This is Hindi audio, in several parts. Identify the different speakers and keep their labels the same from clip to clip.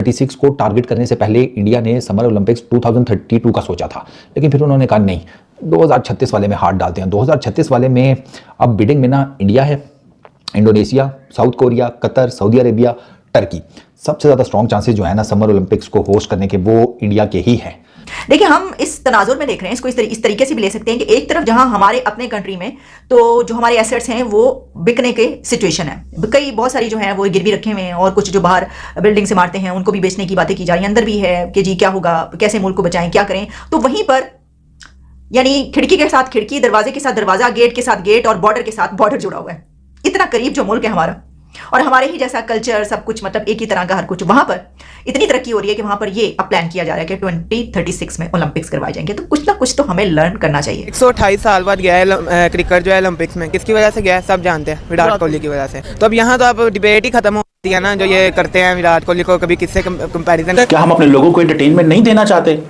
Speaker 1: 36 को टारगेट करने से पहले इंडिया ने समर ओलंपिक्स 2032 का सोचा था, लेकिन फिर उन्होंने कहा नहीं, 2036 वाले में हाथ डालते हैं। 2036 वाले में अब बिडिंग में ना इंडिया है, Indonesia, south Korea, Qatar, Saudi Arabia, Turkey. सबसे ज़्यादा स्ट्रॉन्ग चांसेस जो है ना समर ओलंपिक्स को होस्ट करने के, वो इंडिया के ही हैं।
Speaker 2: देखिए, हम इस तनाजुर में देख रहे हैं इसको, इस तरीके से भी ले सकते हैं कि एक तरफ जहां हमारे अपने कंट्री में तो जो हमारे एसेट्स हैं वो बिकने के सिचुएशन है, कई बहुत सारी जो है वो गिरवी रखे हुए हैं, और कुछ जो बाहर बिल्डिंग से मारते हैं उनको भी बेचने की बातें की जा रही हैं। अंदर भी है कि जी क्या होगा, कैसे मुल्क को बचाएं, क्या करें। तो वहीं पर यानी खिड़की के साथ खिड़की, दरवाजे के साथ दरवाजा, गेट के साथ गेट और बॉर्डर के साथ बॉर्डर जुड़ा हुआ है। इतना करीब जो मुल्क है हमारा, और हमारे ही जैसा कल्चर, सब कुछ मतलब एक ही तरह का हर कुछ, वहां पर इतनी तरक्की हो रही है कि वहां पर ये अब प्लान किया जा रहा है कि 2036 में ओलंपिक्स करवाए जाएंगे। तो कुछ ना कुछ तो हमें लर्न करना चाहिए।
Speaker 3: 128 साल बाद गया है क्रिकेट जो है ओलंपिक्स में। किसकी वजह से गया है सब जानते हैं, विराट कोहली की वजह से। तो अब यहाँ तो अब डिबेट ही खत्म होती है ना, जो ये करते हैं विराट कोहली को कभी किससे कंपैरिजन।
Speaker 4: क्या हम अपने लोगों को एंटरटेनमेंट नहीं देना चाहते?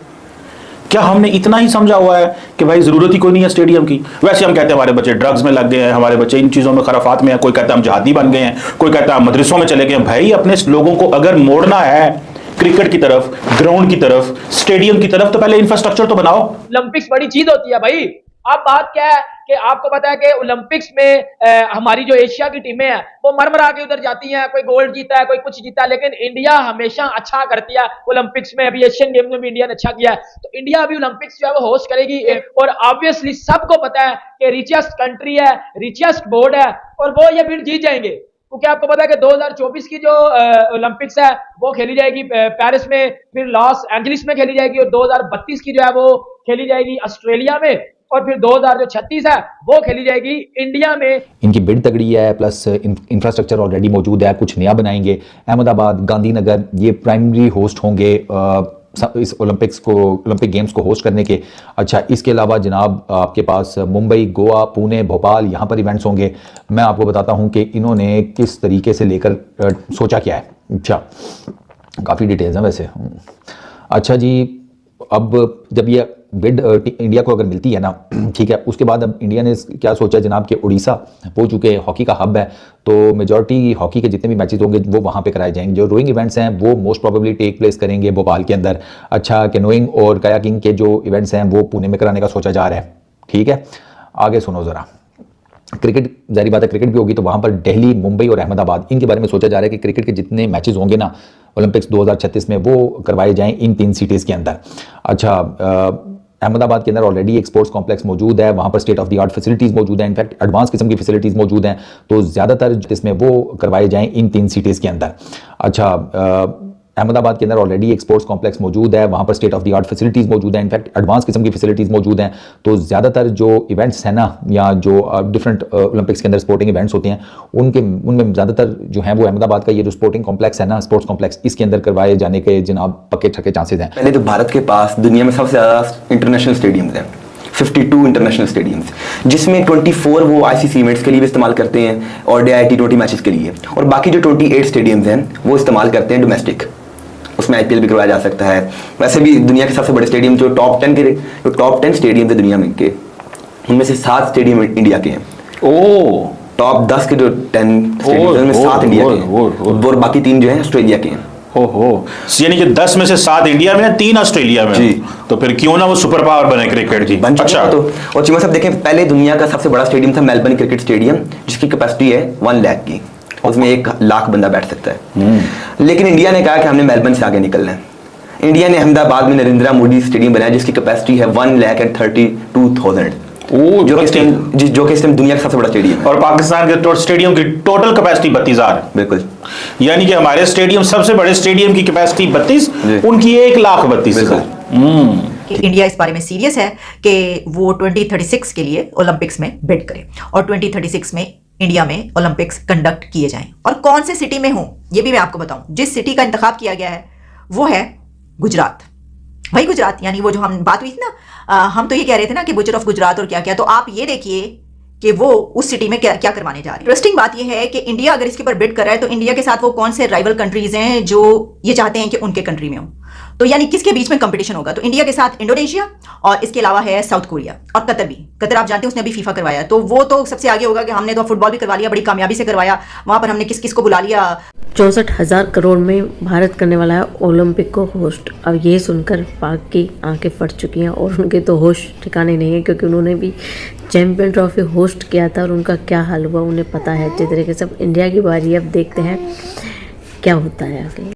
Speaker 4: क्या हमने इतना ही समझा हुआ है कि भाई जरूरत ही कोई नहीं है स्टेडियम की? वैसे हम कहते हैं हमारे बच्चे ड्रग्स में लग गए हैं, हमारे बच्चे इन चीजों में खराफात में है, कोई कहता है हम जहादी बन गए हैं, कोई कहता है हम मदरसों में चले गए हैं। भाई अपने लोगों को अगर मोड़ना है क्रिकेट की तरफ, ग्राउंड की तरफ, स्टेडियम की तरफ, तो पहले इंफ्रास्ट्रक्चर तो बनाओ।
Speaker 5: ओलंपिक्स बड़ी चीज होती है भाई। अब बात क्या है कि आपको पता है कि ओलंपिक्स में हमारी जो एशिया की टीमें हैं वो मरमरा के उधर जाती हैं, कोई गोल्ड जीता है, कोई कुछ जीता है, लेकिन इंडिया हमेशा अच्छा करती है ओलंपिक्स में। अभी एशियन गेम्स में भी इंडिया ने अच्छा किया है, तो इंडिया अभी ओलंपिक्स जो है वो होस्ट करेगी। और ऑब्वियसली सबको पता है कि रिचेस्ट कंट्री है, रिचेस्ट बोर्ड है, और वो ये बिड जीत जाएंगे, क्योंकि आपको पता है कि 2024 की जो ओलंपिक्स है वो खेली जाएगी पेरिस में, फिर लॉस एंजलिस में खेली जाएगी, और 2032 की जो है वो खेली जाएगी ऑस्ट्रेलिया में, और फिर 2036 है वो खेली जाएगी इंडिया में।
Speaker 1: इनकी बिड तगड़ी है, प्लस इंफ्रास्ट्रक्चर ऑलरेडी मौजूद है, कुछ नया बनाएंगे। अहमदाबाद, गांधीनगर ये प्राइमरी होस्ट होंगे इस ओलंपिक गेम्स को होस्ट करने के। अच्छा, इसके अलावा जनाब आपके पास मुंबई, गोवा, पुणे, भोपाल, यहाँ पर इवेंट्स होंगे। मैं आपको बताता हूँ कि इन्होंने किस तरीके से लेकर सोचा क्या है। अच्छा, काफ़ी डिटेल्स हैं वैसे। अच्छा जी, अब जब ये बिड इंडिया को अगर मिलती है ना, ठीक है, उसके बाद अब इंडिया ने क्या सोचा जनाब कि उड़ीसा, वो चूँकि हॉकी का हब है, तो मेजॉरिटी हॉकी के जितने भी मैचेस होंगे वो वहाँ पे कराए जाएंगे। जो रोइंग इवेंट्स हैं वो मोस्ट प्रोबेबली टेक प्लेस करेंगे भोपाल के अंदर। अच्छा, कैनोइंग और कायाकिंग के जो इवेंट्स हैं वो पुणे में कराने का सोचा जा रहा है। ठीक है, आगे सुनो ज़रा। क्रिकेट, जारी बात है क्रिकेट भी होगी, तो वहाँ पर दिल्ली, मुंबई और अहमदाबाद, इनके बारे में सोचा जा रहा है कि क्रिकेट के जितने मैचेस होंगे ना ओलंपिक्स 2036 में वो करवाए जाएं इन 3 सिटीज़ के अंदर। अच्छा, अहमदाबाद के अंदर ऑलरेडी एक स्पोर्ट्स कॉम्प्लेक्स मौजूद है, वहाँ पर state of the art facilities मौजूद हैं, इनफैक्ट एडवांस किस्म की फैसिलिटीज़ मौजूद हैं, तो ज़्यादातर इसमें वो करवाए जाएं इन 3 सिटीज़ के अंदर। अच्छा, अहमदाबाद के अंदर ऑलरेडी एक स्पोर्ट्स कॉम्प्लेक्स मौजूद है, वहाँ पर state of the art facilities मौजूद हैं, इनफैक्ट एडवांस किस्म की फैसिलिटीज़ मौजूद हैं, तो ज़्यादातर जो इवेंट्स हैं ना, या जो डिफरेंट ओलंपिक्स के अंदर स्पोर्टिंग इवेंट्स होते हैं उनमें ज़्यादातर जो हैं वो अहमदाबाद का ये जो स्पोर्टिंग कॉम्प्लेक्स है ना, स्पोर्ट्स कॉम्प्लेक्स, इसके अंदर करवाए जाने के जनाब पक्के छक्के चांसेस हैं।
Speaker 6: पहले तो भारत के पास दुनिया में सबसे ज़्यादा इंटरनेशनल स्टेडियम्स हैं, 52 इंटरनेशनल स्टेडियम्स, जिसमें 24 वो आईसीसी इवेंट्स के लिए भी इस्तेमाल करते हैं और T20 मैचेस के लिए, और बाकी जो 28 स्टेडियम्स हैं वो इस्तेमाल करते हैं डोमेस्टिक, उसमें IPL भी करवाया जा सकता है। वैसे भी दुनिया के सबसे बड़े स्टेडियम जो टॉप 10 स्टेडियम है दुनिया में के, उनमें से 7 स्टेडियम इंडिया के हैं।
Speaker 4: ओ,
Speaker 6: टॉप 10 के जो 10 स्टेडियम में 7 इंडिया के हैं, और बाकी 3 जो हैं ऑस्ट्रेलिया के हैं।
Speaker 4: ओहो, यानी कि 10 में से 7 इंडिया में है, 3 ऑस्ट्रेलिया में जी। तो फिर क्यों ना वो सुपर पावर बने क्रिकेट की।
Speaker 6: अच्छा, तो और चीमा साहब देखें, पहले दुनिया का सबसे बड़ा स्टेडियम था मेलबर्न क्रिकेट स्टेडियम, जिसकी कैपेसिटी है 1 लाख की, उसमें 1 लाख बंदा बैठ सकता है। लेकिन इंडिया ने कहा कि हमने मेलबर्न से आगे निकलना है। इंडिया ने अहमदाबाद में नरेंद्र मोदी स्टेडियम बनाया, जिसकी कैपेसिटी है 1,32,000, जो कि इस टाइम दुनिया का सबसे बड़ा स्टेडियम है।
Speaker 4: और पाकिस्तान के स्टेडियम की टोटल कैपेसिटी 32,000।
Speaker 6: बिल्कुल,
Speaker 4: यानी कि हमारे स्टेडियम, सबसे बड़े स्टेडियम की कैपेसिटी 32, उनकी 1,32,000।
Speaker 2: इंडिया इस बारे में सीरियस है कि वो 2036 के लिए ओलंपिक्स में बिड करे, और 2036 में इंडिया में ओलंपिक्स कंडक्ट किए जाएं। और कौन से सिटी में हो ये भी मैं आपको बताऊं। जिस सिटी का इंतखाब किया गया है वो है गुजरात। वही गुजरात, यानी वो जो हम बात हुई थी ना, हम तो ये कह रहे थे ना कि बुचर ऑफ गुजरात और क्या क्या, तो आप ये देखिए कि वो उस सिटी में क्या क्या करवाने जा रहे हैं। इंटरेस्टिंग बात ये है कि इंडिया अगर इसके ऊपर बिड कर रहा है तो इंडिया के साथ वो कौन से राइवल कंट्रीज हैं जो ये चाहते हैं कि उनके कंट्री में हो। तो यानी किसके बीच में कंपटीशन होगा? तो इंडिया के साथ इंडोनेशिया और इसके अलावा है साउथ कोरिया और कतर भी। कतर आप जानते हैं उसने अभी फीफा करवाया, तो वो तो सबसे आगे होगा कि हमने तो फुटबॉल भी करवा लिया, बड़ी कामयाबी से करवाया, वहां पर हमने किस किस को बुला लिया।
Speaker 7: 64,000 करोड़ में भारत करने वाला है ओलंपिक को होस्ट। अब ये सुनकर पाक की आंखें फट चुकी हैं और उनके तो होश ठिकाने नहीं है, क्योंकि उन्होंने भी चैंपियन ट्रॉफी होस्ट किया था और उनका क्या हाल हुआ उन्हें पता है अच्छे तरीके से। अब इंडिया की बारी, अब देखते हैं क्या होता है आगे।